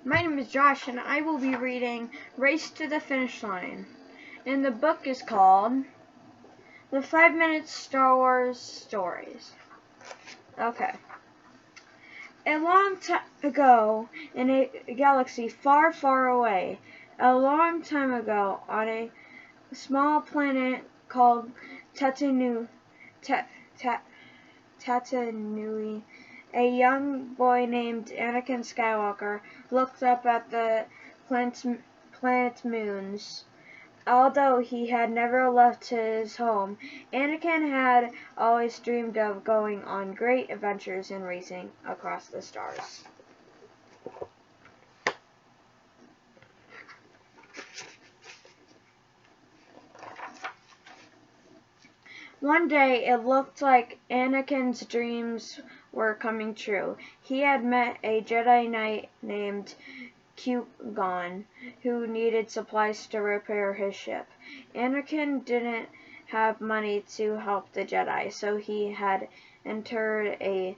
My name is Josh, and I will be reading Race to the Finish Line. And the book is called The 5-Minute Star Wars Stories. Okay. A long time ago, in a galaxy far, far away, a long time ago, on a small planet called Tatanui, a young boy named Anakin Skywalker looked up at the planet's moons. Although he had never left his home, Anakin had always dreamed of going on great adventures and racing across the stars. One day, it looked like Anakin's dreams were coming true. He had met a Jedi Knight named Qui-Gon, who needed supplies to repair his ship. Anakin didn't have money to help the Jedi, so he had entered a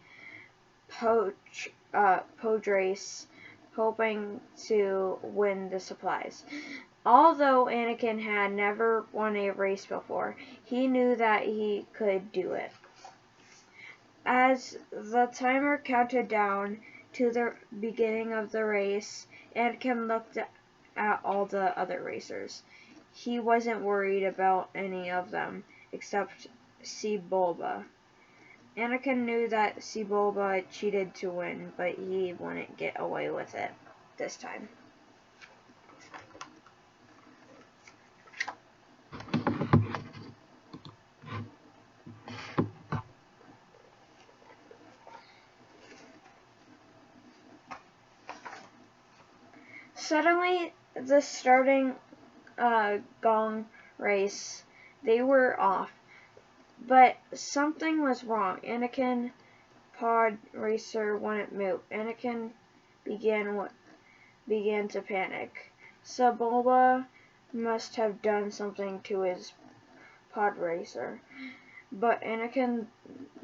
poach race, hoping to win the supplies. Although Anakin had never won a race before, he knew that he could do it. As the timer counted down to the beginning of the race, Anakin looked at all the other racers. He wasn't worried about any of them, except Sebulba. Anakin knew that Sebulba cheated to win, but he wouldn't get away with it this time. Suddenly, the starting gong race, they were off. But something was wrong. Anakin pod racer wouldn't move. Anakin began to panic. Sebulba must have done something to his pod racer. But Anakin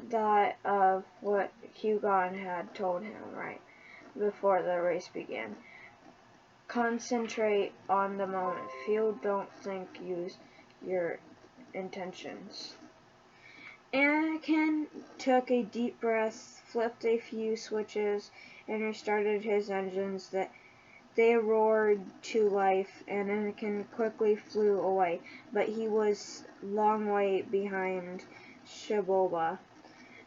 thought of what Qui-Gon had told him right before the race began. Concentrate on the moment. Feel, don't think, use your intentions. Anakin took a deep breath, flipped a few switches, and restarted his engines. They roared to life, and Anakin quickly flew away, but he was a long way behind Sebulba.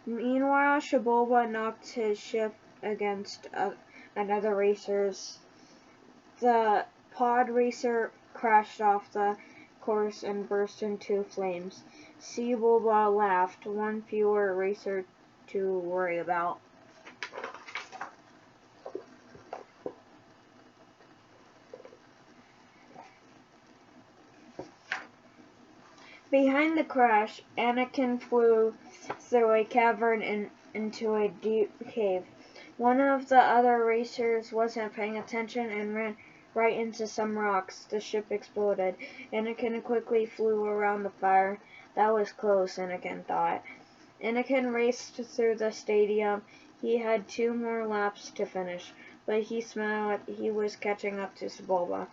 Meanwhile, Sebulba knocked his ship against another racer's. The pod racer crashed off the course and burst into flames. Sebulba laughed, one fewer racer to worry about. Behind the crash, Anakin flew through a cavern and into a deep cave. One of the other racers wasn't paying attention and ran right into some rocks. The ship exploded. Anakin quickly flew around the fire. That was close, Anakin thought. Anakin raced through the stadium. He had 2 more laps to finish, but he smiled. He was catching up to Sebulba.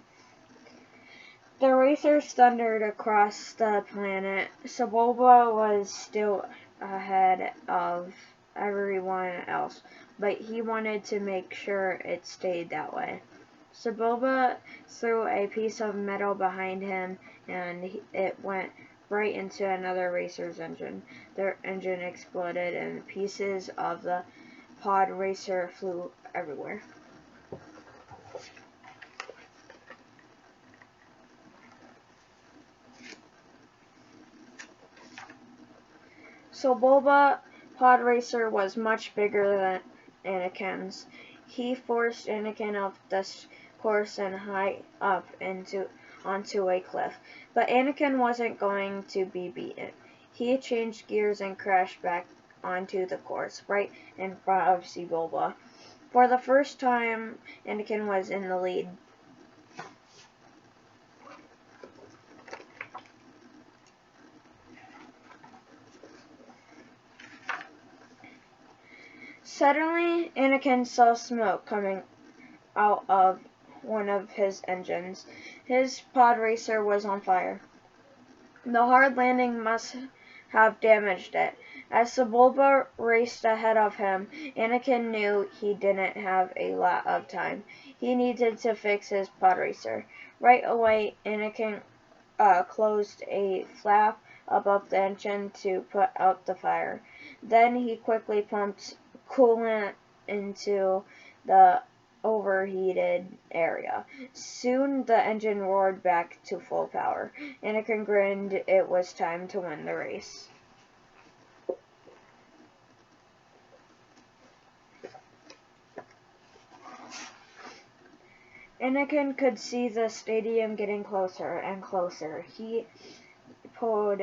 The racers thundered across the planet. Sebulba was still ahead of everyone else, but he wanted to make sure it stayed that way. Sebulba threw a piece of metal behind him, and it went right into another racer's engine. Their engine exploded, and pieces of the pod racer flew everywhere. Sebulba pod racer was much bigger than Anakin's. He forced Anakin off the course and high up onto a cliff. But Anakin wasn't going to be beaten. He changed gears and crashed back onto the course, right in front of Sebulba. For the first time, Anakin was in the lead. Suddenly, Anakin saw smoke coming out of one of his engines. His pod racer was on fire. The hard landing must have damaged it. As Sebulba raced ahead of him, Anakin knew he didn't have a lot of time. He needed to fix his pod racer. Right away, Anakin closed a flap above the engine to put out the fire. Then he quickly pumped coolant into the overheated area. Soon the engine roared back to full power. Anakin grinned. It was time to win the race. Anakin could see the stadium getting closer and closer. He pulled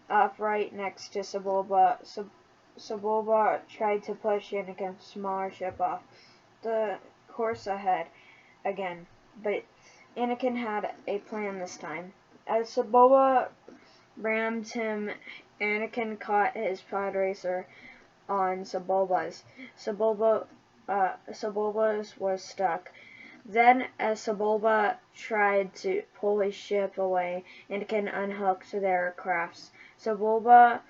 up right next to Sebulba. Sebulba tried to push Anakin's smaller ship off the course ahead again, but Anakin had a plan this time. As Sebulba rammed him, Anakin caught his pod racer on Sebulba's. Sebulba's was stuck. Then, as Sebulba tried to pull his ship away, Anakin unhooked their crafts. Sebulba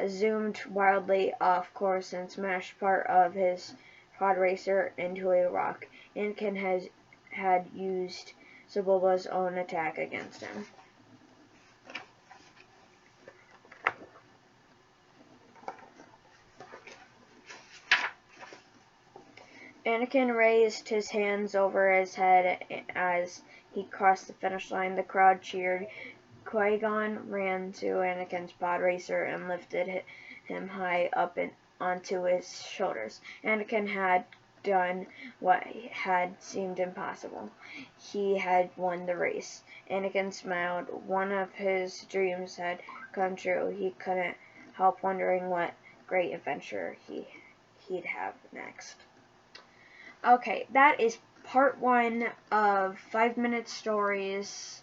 zoomed wildly off course and smashed part of his pod racer into a rock. Anakin had used Sebulba's own attack against him. Anakin raised his hands over his head as he crossed the finish line. The crowd cheered. Qui-Gon ran to Anakin's pod racer and lifted him high up onto his shoulders. Anakin had done what had seemed impossible. He had won the race. Anakin smiled. One of his dreams had come true. He couldn't help wondering what great adventure he'd have next. Okay, that is part 1 of 5-minute stories